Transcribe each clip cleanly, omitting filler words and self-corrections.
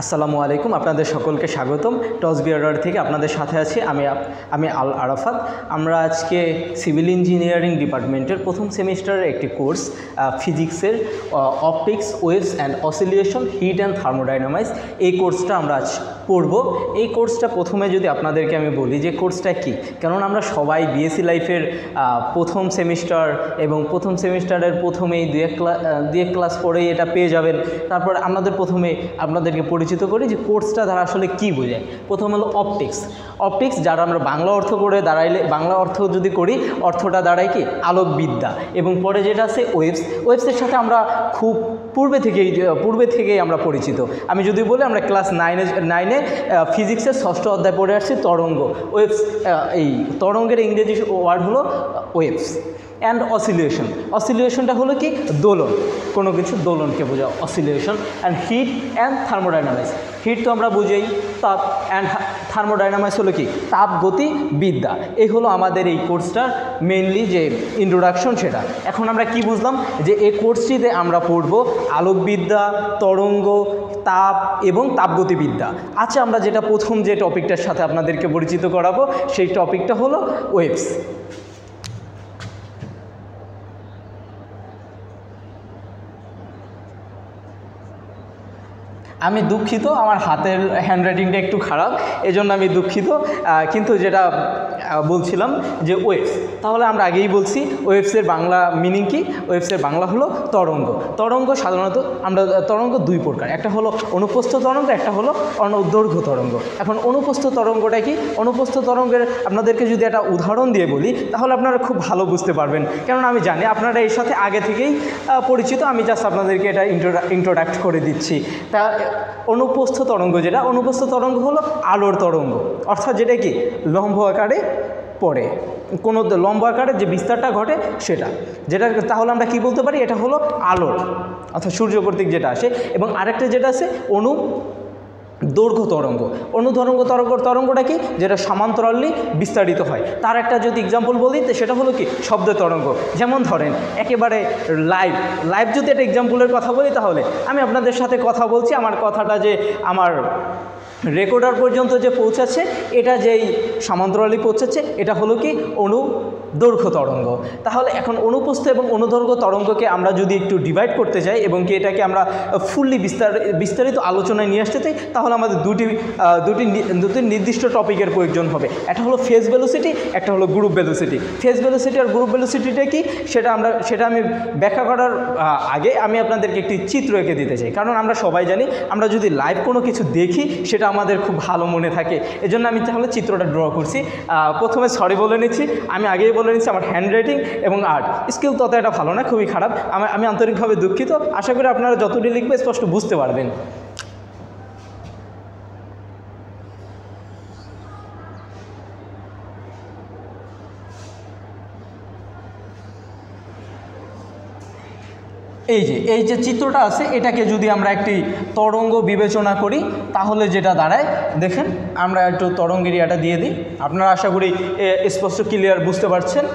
আসসালামু আলাইকুম, আপনাদের সকলকে স্বাগতম। টস বিয়ার্ডার থেকে আপনাদের সাথে আছি আমি আল আরাফাত। আমরা আজকে সিভিল ইঞ্জিনিয়ারিং ডিপার্টমেন্টের প্রথম সেমিস্টারের একটি কোর্স ফিজিক্সের optics, waves and oscillation, heat and thermodynamics, এই কোর্সটা আমরা আজ পড়ব। এই কোর্সটা প্রথমে যদি আপনাদেরকে আমি বলি যে কোর্সটা কী, কেননা আমরা সবাই বিএসসি লাইফের প্রথম সেমিস্টার এবং প্রথম সেমিস্টারের প্রথমেই দু এক ক্লাস পরেই এটা পেয়ে যাবেন। তারপর প্রথমে আপনাদেরকে পরিচিত করি যে কোর্সটা দ্বারা আসলে কী বোঝায়। প্রথম হলো অপটিক্স, যারা আমরা বাংলা অর্থ করে দাঁড়াইলে, বাংলা অর্থ যদি করি, অর্থটা দাঁড়ায় কি আলোকবিদ্যা। এবং পরে যেটা আছে ওয়েভসের সাথে আমরা খুব পূর্বে থেকেই আমরা পরিচিত। আমি যদি বলি, আমরা ক্লাস নাইনে ফিজিক্সের ষষ্ঠ অধ্যায় পড়ে আসছি তরঙ্গ। ওয়েভস, এই তরঙ্গের ইংরেজি ওয়ার্ড হলো ওয়েভস। অ্যান্ড অসিলিয়েশনটা হলো কি দোলন, কোনো কিছু দোলনকে বোঝায় oscillation. And heat and thermodynamics, heat তো আমরা বুঝেই, তাপ। অ্যান্ড থার্মোডাইনামিক্স হলো কি তাপগতিবিদ্যা। এই হলো আমাদের এই কোর্সটার মেইনলি যে ইন্ট্রোডাকশন সেটা। এখন আমরা কি বুঝলাম যে এই কোর্সটিতে আমরা পড়ব আলোকবিদ্যা, তরঙ্গ, তাপ এবং তাপগতিবিদ্যা। আচ্ছা, আমরা যেটা প্রথম যে টপিকটার সাথে আপনাদেরকে পরিচিত করাবো সেই টপিকটা হলো ওয়েভস। আমি দুঃখিত, আমার হাতের হ্যান্ডরাইটিংটা একটু খারাপ, এজন্য আমি দুঃখিত। কিন্তু যেটা বলছিলাম যে ওয়েভস, তাহলে আমরা আগেই বলছি ওয়েভসের বাংলা মিনিং কি। ওয়েভসের বাংলা হলো তরঙ্গ। সাধারণত আমরা তরঙ্গ দুই প্রকার, একটা হলো অনুপ্রস্থ তরঙ্গ, একটা হলো দৈর্ঘ্য তরঙ্গ। এখন অনুপ্রস্থ তরঙ্গটা কি? অনুপ্রস্থ তরঙ্গের আপনাদেরকে যদি একটা উদাহরণ দিয়ে বলি তাহলে আপনারা খুব ভালো বুঝতে পারবেন, কেননা আমি জানি আপনারা এর সাথে আগে থেকেই পরিচিত। আমি জাস্ট আপনাদেরকে এটা ইন্ট্রোডাক্ট করে দিচ্ছি। তা অনুপ্রস্থ তরঙ্গ, যেটা অনুপ্রস্থ তরঙ্গ হলো আলোর তরঙ্গ, অর্থাৎ যেটা কি লম্ব আকারে পড়ে, কোনো লম্ব আকারে যে বিস্তারটা ঘটে যেটা তাহলে আমরা কি বলতে পারি, এটা হলো আলোর, অর্থাৎ সূর্য কর্তৃক যেটা আসে। এবং আরেকটা যেটা আছে দৈর্ঘ্য তরঙ্গ। তরঙ্গটা কি, যেটা সমান্তরালি বিস্তারিত হয়। তার একটা যদি এক্সাম্পল বলি তো সেটা হলো কি শব্দ তরঙ্গ। যেমন ধরেন একেবারে লাইভ যদি একটা এক্সাম্পলের কথা বলি, তাহলে আমি আপনাদের সাথে কথা বলছি, আমার কথাটা যে আমার রেকর্ডার পর্যন্ত যে পৌঁছাচ্ছে, এটা যেই সমান্তরালি পৌঁছাচ্ছে, এটা হলো কি দৈর্ঘ্য তরঙ্গ। তাহলে এখন অনুপ্রস্থ এবং অনুদৈর্ঘ্য তরঙ্গকে আমরা যদি একটু ডিভাইড করতে চাই এবং কি এটাকে আমরা ফুললি বিস্তারিত আলোচনায় নিয়ে আসতে চাই, তাহলে আমাদের দুটি নির্দিষ্ট টপিকের প্রয়োজন হবে। একটা হলো ফেজ ভেলোসিটি, একটা হলো গ্রুপ ভেলোসিটি। ফেজ ভেলোসিটি আর গ্রুপ ভেলোসিটিটা কি সেটা আমি ব্যাখ্যা করার আগে আমি আপনাদেরকে একটি চিত্র এঁকে দিতে চাই, কারণ আমরা সবাই জানি আমরা যদি লাইভ কোনো কিছু দেখি সেটা আমাদের খুব ভালো মনে থাকে। এজন্য আমি তাহলে চিত্রটা ড্র করছি। প্রথমে সরি বলে নিচ্ছি, আমি আগেই বলে নিচ্ছি আমার হ্যান্ডরাইটিং এবং আর্ট স্কিল তত এটা ভালো না, খুবই খারাপ। আমি আন্তরিকভাবে দুঃখিত। আশা করি আপনারা যতটি লিখবে স্পষ্ট বুঝতে পারবেন। এই যে চিত্রটা আছে, এটাকে যদি আমরা একটি তরঙ্গ বিবেচনা করি তাহলে যেটা দাঁড়ায়, দেখেন আমরা একটু তরঙ্গ এরিয়াটা দিয়ে দিই, আপনারা আশা করি স্পষ্ট ক্লিয়ার বুঝতে পারছেন।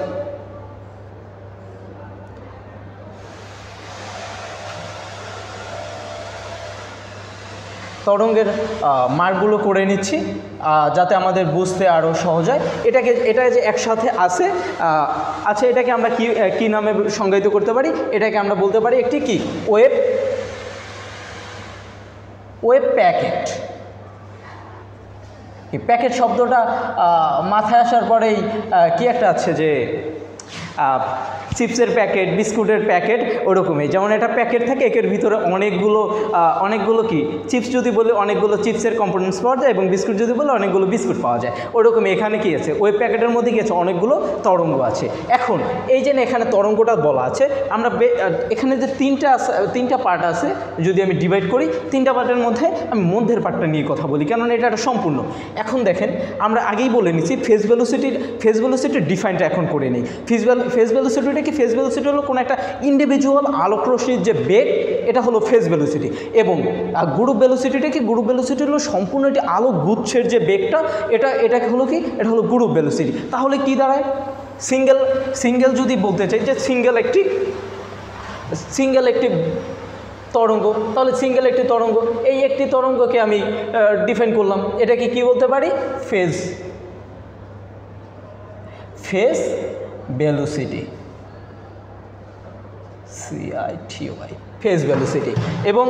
তরঙ্গের মার্কগুলো করে নিচ্ছি যাতে আমাদের বুঝতে আরও সহজ হয়। এটা যে একসাথে আছে, আচ্ছা এটাকে আমরা কি নামে সংজ্ঞায়িত করতে পারি? এটাকে আমরা বলতে পারি একটি কি ওয়েভ প্যাকেট। এই প্যাকেট শব্দটা মাথায় আসার পরেই কি একটা আছে যে চিপসের প্যাকেট, বিস্কুটের প্যাকেট, ওরকমই। যেমন এটা প্যাকেট থাকে, একের ভিতরে অনেকগুলো কি চিপস যদি বলি অনেকগুলো চিপসের কম্পোনেন্টস পাওয়া যায়, এবং বিস্কুট যদি বলে অনেকগুলো বিস্কুট পাওয়া যায়। ওরকমই এখানে কি আছে, ওই প্যাকেটের মধ্যে কি আছে, অনেকগুলো তরঙ্গ আছে। এখন এই যে এখানে তরঙ্গটা বলা আছে, আমরা এখানে যে তিনটা পার্ট আছে, যদি আমি ডিভাইড করি, তিনটা পার্টের মধ্যে আমি মধ্যের পার্টটা নিয়ে কথা বলি, কেননা এটা একটা সম্পূর্ণ। এখন দেখেন আমরা আগেই বলে নিচ্ছি ফেজ ভেলোসিটির ডিফাইনটা এখন করে নিই। ফেজ ভেলোসিটিটা কি? ফেজ ভেলোসিটি হলো কোনো একটা ইন্ডিভিজুয়াল আলোকরশ্মির যে বেগ, এটা হলো ফেজ ভেলোসিটি। এবং গ্রুপ ভেলোসিটিটা কি? গ্রুপ ভেলোসিটি হলো সম্পূর্ণ একটি আলোক গুচ্ছের যে বেগটা, এটা হলো কি, এটা হলো গ্রুপ ভেলোসিটি। তাহলে কি দাঁড়ায়? সিঙ্গেল যদি বলতে চাই যে সিঙ্গেল একটি তরঙ্গ, তাহলে সিঙ্গেল একটি তরঙ্গ, এই একটি তরঙ্গকে আমি ডিফাইন করলাম, এটাকে কি বলতে পারি? Phase velocity, CITY, phase velocity. এবং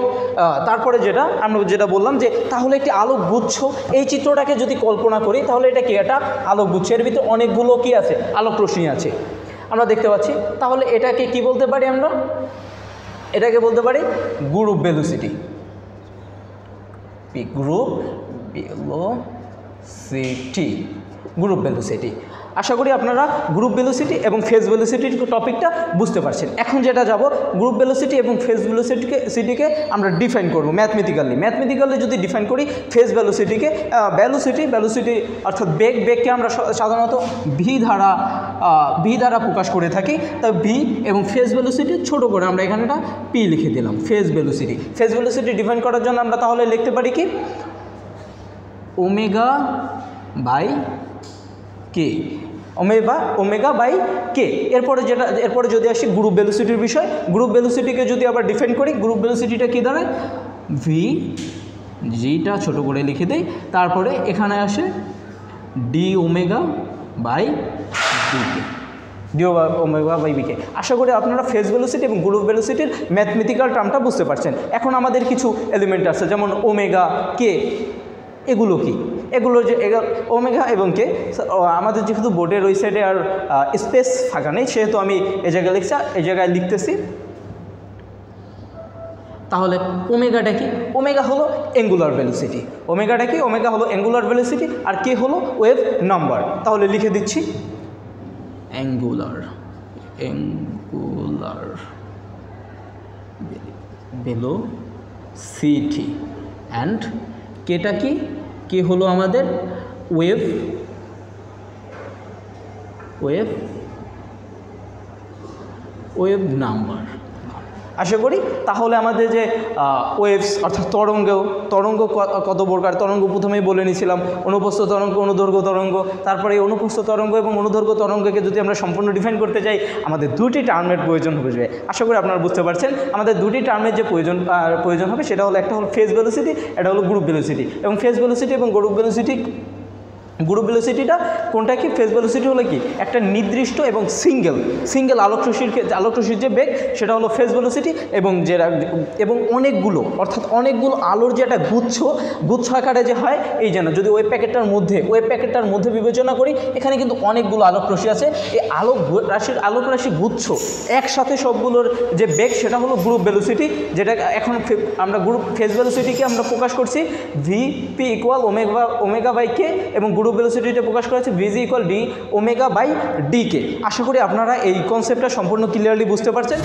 তারপরে আমরা যেটা বললাম যে তাহলে একটি আলোক গুচ্ছ, এই চিত্রটাকে যদি কল্পনা করি তাহলে এটা কি? একটা আলোক গুচ্ছ, এর ভিতরে অনেকগুলো কি আছে? আলোক রশ্মি আছে, আমরা দেখতে পাচ্ছি। তাহলে এটাকে কি বলতে পারি? আমরা এটাকে বলতে পারি group velocity, group velocity, group velocity. আশা করি আপনারা গ্রুপ ভেলোসিটি এবং ফেজ ভেলোসিটির টপিকটা বুঝতে পারছেন। এখন যেটা যাব, গ্রুপ ভেলোসিটি এবং ফেজ ভেলোসিটিকে আমরা ডিফাইন করব ম্যাথমেটিক্যালি যদি ডিফাইন করি ফেজ ভেলোসিটিকে, ভেলোসিটি অর্থাৎ বেগকে আমরা সাধারণত ভি দ্বারা প্রকাশ করে থাকি। তাই ভি এবং ফেজ ভেলোসিটি ছোট করে আমরা এখানেটা পি লিখে দিলাম। ফেজ ভেলোসিটি ডিফাইন করার জন্য আমরা তাহলে লিখতে পারি কি? Omega by K, omega by K. এরপরে যদি আসি গ্রুপ ভেলোসিটির বিষয়, গ্রুপ ভেলোসিটিকে যদি আবার ডিফাইন করি, গ্রুপ ভেলোসিটিটা কী দাঁড়ায়? ভি, জিটা ছোটো করে লিখে দেই, তারপরে এখানে আসে D omega by D K, omega by D K. আশা করি আপনারা ফেজ ভেলোসিটি এবং গ্রুপ ভেলোসিটির ম্যাথমেটিক্যাল টার্মটা বুঝতে পারছেন। এখন আমাদের কিছু এলিমেন্ট আছে, যেমন ওমেগা, কে, এগুলো কি? এগুলো যে ওমেগা এবং কে, আমাদের যেহেতু বোর্ডের ওই সাইডে আর স্পেস ফাঁকা নেই, সেহেতু আমি এই জায়গায় লিখতেছি। তাহলে ওমেগাটা কি? ওমেগা হলো অ্যাঙ্গুলার ভেলোসিটি, ওমেগা হলো অ্যাঙ্গুলার ভেলোসিটি, আর কে হলো ওয়েভ নাম্বার। তাহলে লিখে দিচ্ছি অ্যাঙ্গুলার ভেলোসিটি, অ্যান্ড কেটা কি? কে হলো আমাদের ওয়েভ নাম্বার। আশা করি তাহলে আমাদের যে ওয়েভস অর্থাৎ তরঙ্গ কত প্রকার, তরঙ্গ প্রথমেই বলে নিয়েছিলাম, অনুপ্রস্থ তরঙ্গ, অনুদৈর্ঘ্য তরঙ্গ। তারপরে এই অনুপ্রস্থ তরঙ্গ এবং অনুদৈর্ঘ্য তরঙ্গকে যদি আমরা সম্পূর্ণ ডিফাইন করতে চাই, আমাদের দুটি টার্মের প্রয়োজন হবে। আশা করি আপনারা বুঝতে পারছেন আমাদের দুটি টার্মের যে প্রয়োজন হবে, সেটা হলো একটা হলো ফেজ ভেলোসিটি, এটা হলো গ্রুপ ভেলোসিটি। এবং ফেজ ভেলোসিটি এবং গ্রুপ ভেলোসিটিটা কোনটা কি? ফেজ ভেলোসিটি হলো কি? একটা নির্দিষ্ট এবং সিঙ্গেল আলোকরশ্মির যে বেগ, সেটা হলো ফেজ ভেলোসিটি। এবং অনেকগুলো আলোর যে একটা গুচ্ছ আকারে যে হয়, এই যেন যদি ওয়েভ প্যাকেটটার মধ্যে বিবেচনা করি, এখানে কিন্তু অনেকগুলো আলোকরশ্মি আছে। এই আলোকরাশি গুচ্ছ একসাথে সবগুলোর যে বেগ, সেটা হলো গ্রুপ ভেলোসিটি, যেটা এখন আমরা ফেজ ভেলোসিটিকে আমরা প্রকাশ করছি V P equal omega by K, এবং গ্রুপ ভেলোসিটিটা প্রকাশ করেছে V G equal D omega by D K. আশা করি আপনারা এই কনসেপ্টটা সম্পূর্ণ ক্লিয়ারলি বুঝতে পারছেন।